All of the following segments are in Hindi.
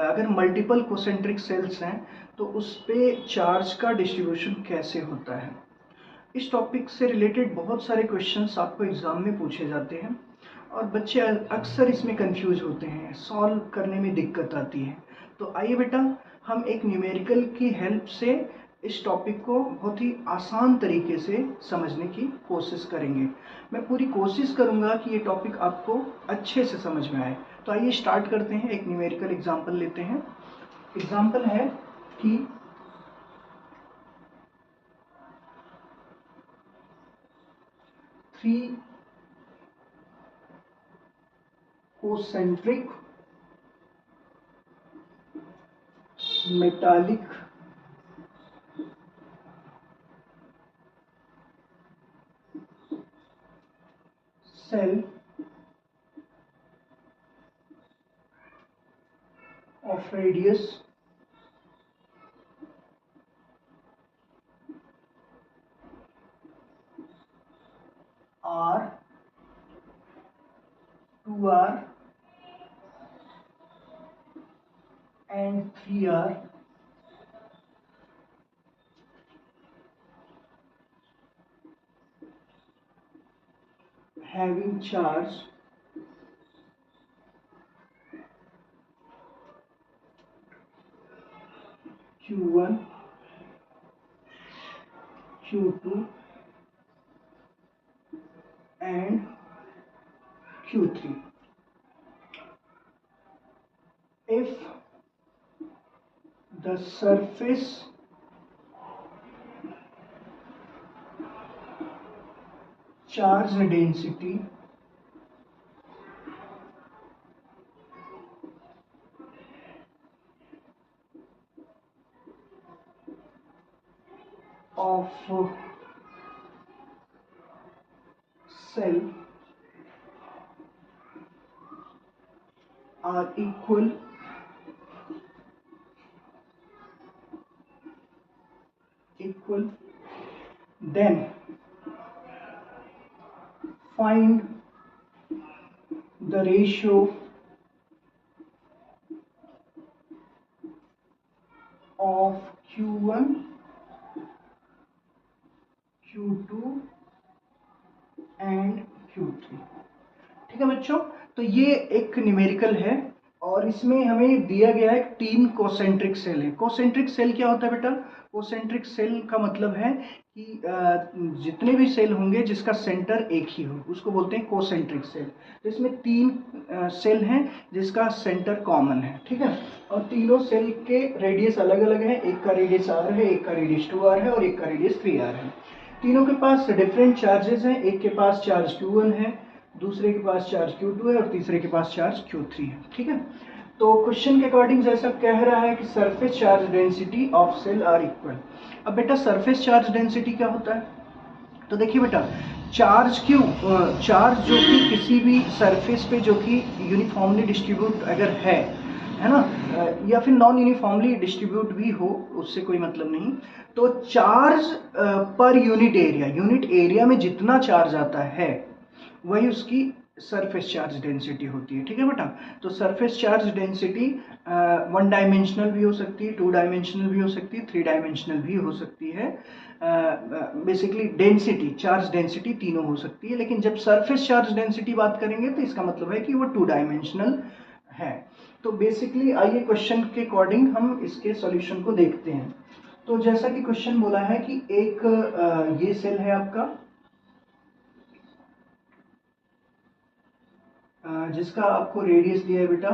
अगर मल्टीपल कोसेंट्रिक सेल्स हैं तो उस पे चार्ज का डिस्ट्रीब्यूशन कैसे होता है। इस टॉपिक से रिलेटेड बहुत सारे क्वेश्चंस आपको एग्जाम में पूछे जाते हैं और बच्चे अक्सर इसमें कंफ्यूज होते हैं, सॉल्व करने में दिक्कत आती है। तो आइए बेटा, हम एक न्यूमेरिकल की हेल्प से इस टॉपिक को बहुत ही आसान तरीके से समझने की कोशिश करेंगे। मैं पूरी कोशिश करूंगा कि ये टॉपिक आपको अच्छे से समझ में आए। तो आइए स्टार्ट करते हैं। एक न्यूमेरिकल एग्जाम्पल लेते हैं। एग्जाम्पल है कि 3 concentric metallic cell of radius R, 2R and 3R having charge Q1, Q2 and Q3. If the surface charge density of cell are equal, then find the ratio of Q1, Q2 and Q3। ठीक है बच्चों, तो ये एक न्यूमेरिकल है और इसमें हमें दिया गया है 3 कोसेंट्रिक सेल है। कोसेंट्रिक सेल क्या होता है बेटा? कोसेंट्रिक सेल का मतलब है कि जितने भी सेल होंगे जिसका सेंटर एक ही हो उसको बोलते हैं कोसेंट्रिक सेल। तो इसमें 3 सेल हैं जिसका सेंटर कॉमन है, ठीक है, और तीनों सेल के रेडियस अलग अलग है। एक का रेडियस r है, एक का रेडियस 2r है और एक का रेडियस 3r है। तीनों के पास डिफरेंट चार्जेस हैं। एक के पास चार्ज Q1 है, दूसरे के पास चार्ज Q2 है और तीसरे के पास चार्ज Q3 है, ठीक है। तो क्वेश्चन के अकॉर्डिंग जैसा कह रहा है कि surface charge density of cell are equal. अब बेटा सरफेस चार्ज डेंसिटी क्या होता है? तो देखिए बेटा, चार्ज चार्ज जो कि किसी भी सरफेस पे जो कि यूनिफॉर्मली डिस्ट्रीब्यूट अगर है ना, या फिर नॉन यूनिफॉर्मली डिस्ट्रीब्यूट भी हो, उससे कोई मतलब नहीं। तो चार्ज पर यूनिट एरिया में जितना चार्ज आता है वही उसकी सरफेस चार्ज डेंसिटी होती है, ठीक है बेटा। तो सरफेस चार्ज डेंसिटी 1 डायमेंशनल भी हो सकती है, 2 डायमेंशनल भी हो सकती है, 3 डायमेंशनल भी हो सकती है। बेसिकली डेंसिटी, चार्ज डेंसिटी तीनों हो सकती है, लेकिन जब सरफेस चार्ज डेंसिटी बात करेंगे तो इसका मतलब है कि वो 2 डायमेंशनल है। तो बेसिकली आइए क्वेश्चन के अकॉर्डिंग हम इसके सॉल्यूशन को देखते हैं। तो जैसा कि क्वेश्चन बोला है कि एक ये सेल है आपका जिसका आपको रेडियस दिया है बेटा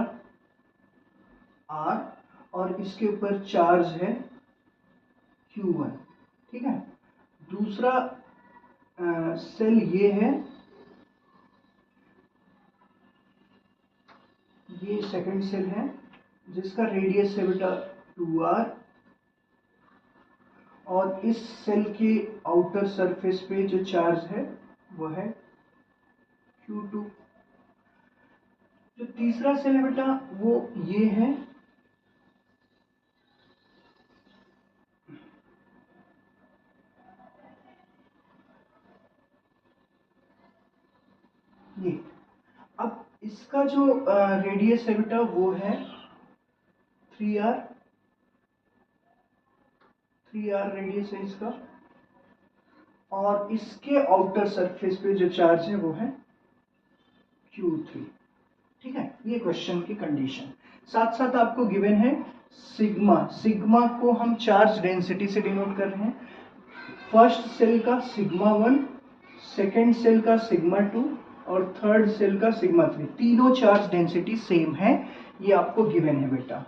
r और इसके ऊपर चार्ज है Q1, ठीक है। दूसरा सेल ये है, ये सेकंड सेल है जिसका रेडियस है बेटा 2r और इस सेल के आउटर सरफेस पे जो चार्ज है वो है Q2। जो तीसरा सेल है बेटा वो ये है, ये। अब इसका जो रेडियस है बेटा वो है 3r रेडियस है इसका, और इसके आउटर सरफेस पे जो चार्ज है वो है Q3। ठीक है, ये क्वेश्चन की कंडीशन। साथ साथ आपको गिवन है सिग्मा। सिग्मा को हम चार्ज डेंसिटी से डिनोट कर रहे हैं। फर्स्ट सेल का सिग्मा 1, सेकेंड सेल का सिग्मा 2 और थर्ड सेल का सिग्मा 3। तीनों चार्ज डेंसिटी सेम है, ये आपको गिवन है बेटा।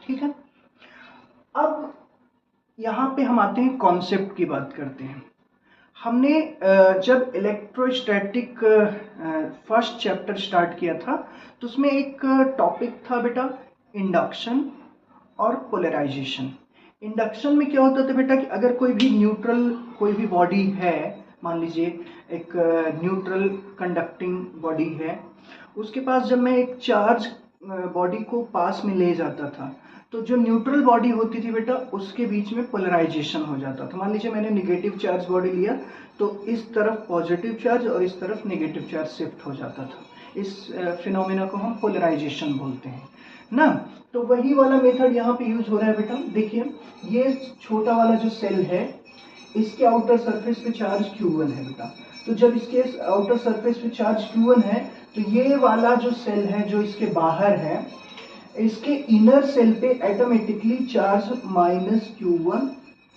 ठीक है, अब यहां पे हम आते हैं कॉन्सेप्ट की बात करते हैं। हमने जब इलेक्ट्रोस्टैटिक फर्स्ट चैप्टर स्टार्ट किया था तो उसमें एक टॉपिक था बेटा इंडक्शन और पोलराइजेशन। इंडक्शन में क्या होता था बेटा कि अगर कोई भी न्यूट्रल कोई भी बॉडी है, मान लीजिए एक न्यूट्रल कंडक्टिंग बॉडी है, उसके पास जब मैं एक चार्ज बॉडी को पास में ले जाता था तो जो न्यूट्रल बॉडी होती थी बेटा उसके बीच में पोलराइजेशन हो जाता था। मान लीजिए मैंने निगेटिव चार्ज बॉडी लिया तो इस तरफ पॉजिटिव चार्ज और इस तरफ नेगेटिव चार्ज शिफ्ट हो जाता था। इस फिनोमेना को हम पोलराइजेशन बोलते हैं ना। तो वही वाला मेथड यहाँ पे यूज हो रहा है बेटा। देखिए ये छोटा वाला जो सेल है इसके आउटर सरफेस पे चार्ज Q1 है बेटा। तो जब इसके आउटर सरफेस पे चार्ज Q1 है तो ये वाला जो सेल है जो इसके बाहर है, इसके इनर सेल पे ऑटोमेटिकली चार्ज -Q1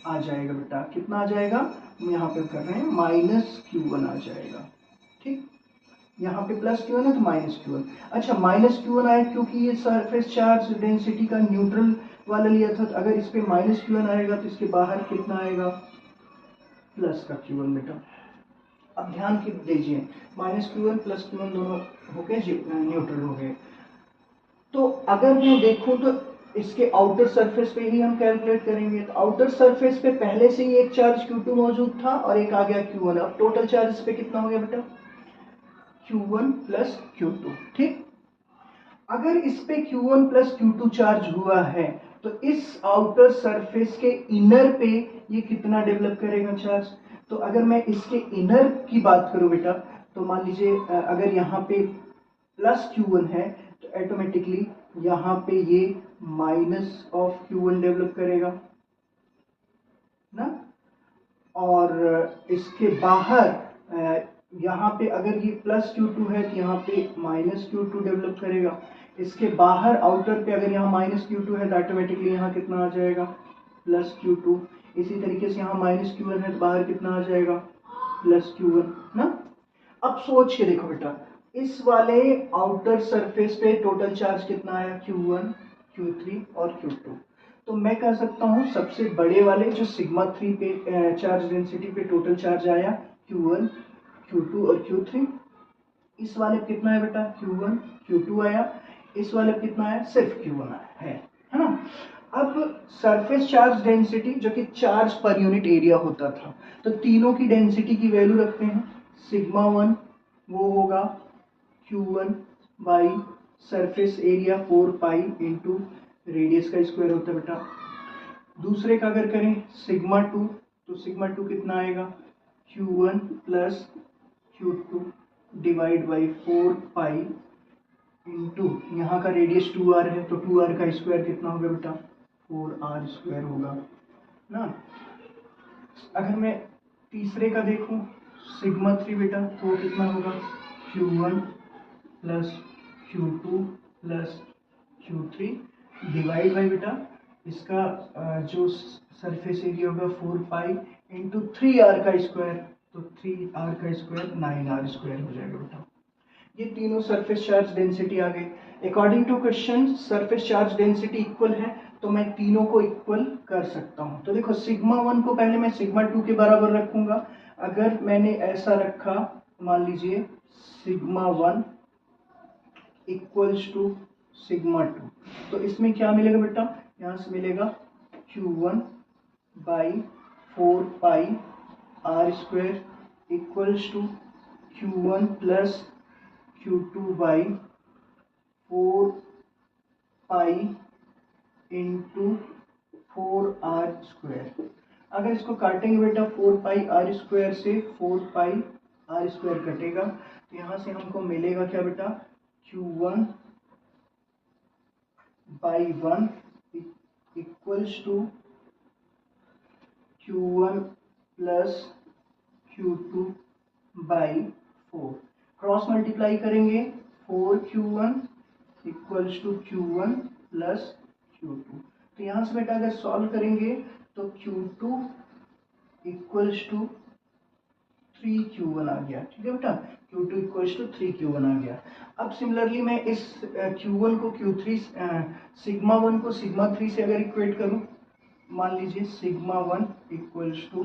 आ जाएगा बेटा। कितना आ जाएगा, हम यहाँ पे कर रहे हैं -Q1 आ जाएगा। ठीक, यहाँ पे +Q1 है तो -Q1। अच्छा -Q1 आया क्योंकि ये सरफेस चार्ज डेंसिटी का न्यूट्रल वाला लिया था। तो अगर इस पे -Q1 आएगा तो इसके बाहर कितना आएगा, प्लस का Q1 बेटा। अब ध्यान दीजिए -Q1 +Q1 दोनों हो गए न्यूट्रल हो गए। तो अगर मैं देखूं तो इसके आउटर सरफेस पे ही हम कैलकुलेट करेंगे। तो आउटर सरफेस पे पहले से ही एक चार्ज Q2 मौजूद था और एक आ गया Q1। अब टोटल चार्ज इस पे कितना हो गया बेटा, Q1 + Q2। ठीक, अगर इस पे Q1 + Q2 चार्ज हुआ है तो इस आउटर सरफेस के इनर पे ये कितना डेवलप करेगा चार्ज। तो अगर मैं इसके इनर की बात करूं बेटा तो मान लीजिए अगर यहाँ पे +Q1 है तो ऑटोमेटिकली यहाँ पे ये -Q1 डेवलप करेगा ना। और इसके बाहर यहाँ पे अगर ये +Q2 है तो यहाँ पे -Q2 डेवलप करेगा। इसके बाहर आउटर पे अगर यहाँ -Q2 है तो ऑटोमेटिकली यहाँ कितना आ जाएगा, +Q2। इसी तरीके से यहाँ -Q1 है तो बाहर कितना आ जाएगा, +Q1 ना। अब सोच के देखो बेटा, इस वाले आउटर सरफेस पे टोटल चार्ज कितना आया, Q1, Q3 और Q2। तो मैं कह सकता हूँ सबसे बड़े वाले जो सिग्मा 3 पे चार्ज डेंसिटी पे टोटल चार्ज आया Q1, Q2 और Q3। इस वाले पे कितना है बेटा, Q1, Q2 आया। इस वाले पे कितना आया, सिर्फ Q1 आया है ना। अब सरफेस चार्ज डेंसिटी जो कि चार्ज पर यूनिट एरिया होता था, तो तीनों की डेंसिटी की वैल्यू रखते हैं। सिग्मा 1 वो होगा Q1 by surface area 4 pi into radius का स्क्वायर होता है बेटा। दूसरे का अगर करें सिग्मा 2 तो सिग्मा 2 कितना आएगा, Q1 + Q2 divide by 4 pi into यहाँ का रेडियस 2r है तो 2r का स्क्वायर कितना होगा बेटा, 4r² होगा ना। अगर मैं तीसरे का देखूं सिग्मा 3 बेटा तो कितना होगा, Q1 + Q2 + Q3 divide by बेटा इसका जो सरफेस एरिया होगा 4 पाई इंटू 3r का स्क्वायर, तो 3r का स्क्वायर 9r² हो जाएगा बेटा। ये तीनों सरफेस चार्ज डेंसिटी आ गई। According to question surface charge density equal है तो मैं तीनों को इक्वल कर सकता हूं। तो देखो सिग्मा 1 को पहले मैं सिग्मा 2 के बराबर रखूंगा। अगर मैंने ऐसा रखा, मान लीजिए सिग्मा 1 इक्वल्स टू सिग्मा 2, तो इसमें क्या मिलेगा बेटा, यहां से मिलेगा Q1 by 4 pi r² equals to Q1 + Q2 by 4 pi into 4r²। अगर इसको काटेंगे बेटा 4 पाई r² से 4 पाई r² कटेगा तो यहाँ से हमको मिलेगा क्या बेटा, Q1 by 1 equals to Q1 plus Q2 by 4। Cross multiply करेंगे 4Q1 equals to Q1 plus Q2। तो यहाँ से बेटा अगर सॉल्व करेंगे तो Q2 इक्वल्स टू 3Q1 आ गया। ठीक है बेटा, Q2 इक्वल्स टू 3Q1 आ गया। अब सिमिलरली मैं इस Q1 को Q3 सिग्मा 1 को सिग्मा 3 से अगर इक्वेट करूं, मान लीजिए सिग्मा 1 इक्वल्स टू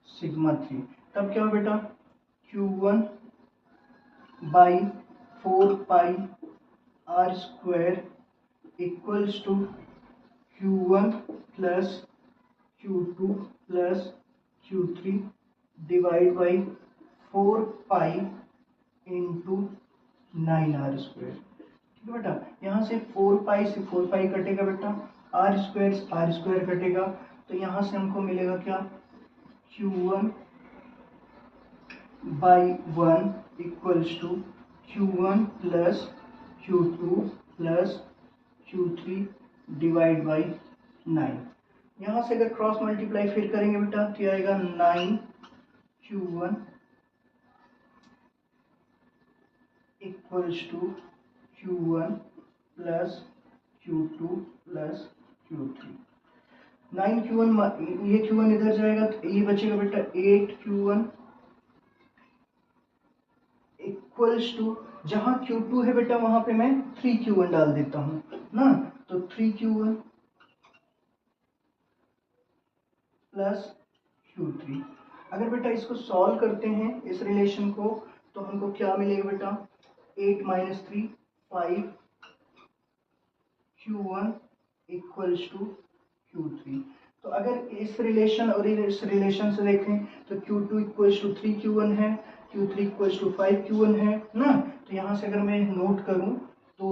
सिग्मा 3, तब क्या हो बेटा, Q1 by 4 pi r square equals to Q1 plus Q2 plus Q3 divide by 4 pi into 9R square. ठीक है बेटा, यहाँ से 4 पाई से 4 पाई कटेगा बेटा, आर स्क्वायर कटेगा, तो यहाँ से हमको मिलेगा क्या, Q1 by 1 equals to Q1 plus Q2 plus Q3 divide by 9। यहाँ से अगर क्रॉस मल्टीप्लाई फिर करेंगे बेटा तो ये आएगा 9Q1 equals to Q1 plus Q2 plus Q3। 9Q1 ये Q1 इधर जाएगा तो ये बचेगा बेटा 8Q1 इक्वल्स टू, जहां Q2 है बेटा वहां पे मैं 3Q1 डाल देता हूं ना, तो 3Q1 प्लस Q3। अगर बेटा इसको सॉल्व करते हैं इस रिलेशन को, तो हमको क्या मिलेगा बेटा, 8 minus 3 5Q1 equals to Q3। तो अगर इस रिलेशन और इस रिलेशन से देखें तो Q2 इक्वल्स टू 3Q1 है, Q3 इक्वल्स टू 5Q1 है ना। तो यहाँ से अगर मैं नोट करूं